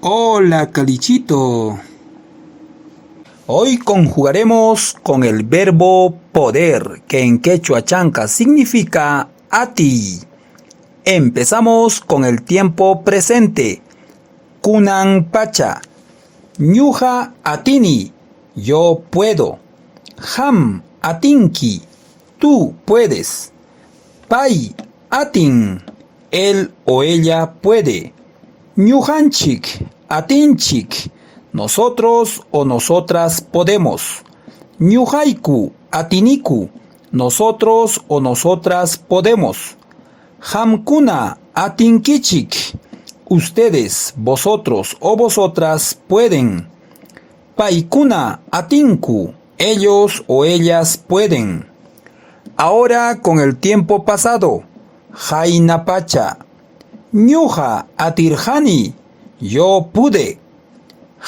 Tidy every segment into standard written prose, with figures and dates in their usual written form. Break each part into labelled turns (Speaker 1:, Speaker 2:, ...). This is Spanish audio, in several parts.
Speaker 1: Hola, Calichito. Hoy conjugaremos con el verbo poder, que en quechua chanca significa a ti. Empezamos con el tiempo presente. Kunan pacha. Ñuja atini. Yo puedo. Ham atinki. Tú puedes. Pai atin. Él o ella puede. Ñujanchik atinchik. Nosotros o nosotras podemos. Ñujaiku atiniku. Nosotros o nosotras podemos. Hamkuna atinkichik. Ustedes, vosotros o vosotras pueden. Paikuna atinku. Ellos o ellas pueden. Ahora con el tiempo pasado. Jainapacha. Ñuja atirjani. Yo pude.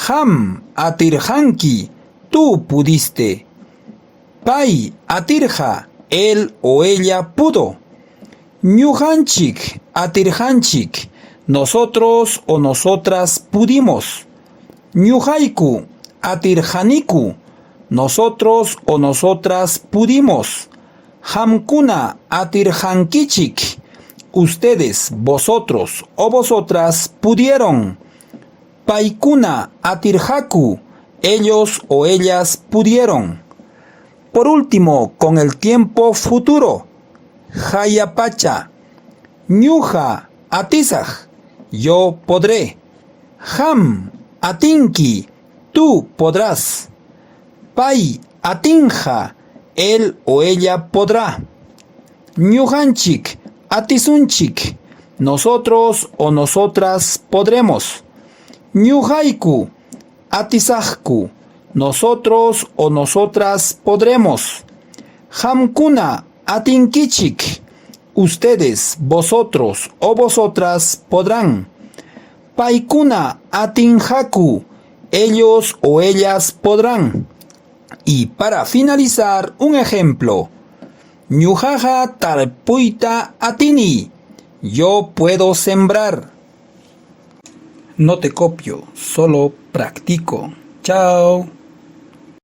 Speaker 1: Ham atirjanki. Tú pudiste. Pai atirja. Él o ella pudo. Ñujanchik atirjanchik. Nosotros o nosotras pudimos. Ñujaiku atirjaniku. Nosotros o nosotras pudimos. Hamkuna atirjankichik. Ustedes, vosotros o vosotras pudieron. Paikuna atirjaku. Ellos o ellas pudieron. Por último, con el tiempo futuro. Jayapacha. Ñuja atisaj. Yo podré. Ham atinki. Tú podrás. Pai atinja. Él o ella podrá. Ñujanchik atisunchik. Nosotros o nosotras podremos. Ñujaiku atisajku. Nosotros o nosotras podremos. Hamkuna atinkichik. Ustedes, vosotros o vosotras podrán. Paikuna atinjaku. Ellos o ellas podrán. Y para finalizar, un ejemplo. Ñujaja tarpuita atini. Yo puedo sembrar. No te copio, solo practico. Chao.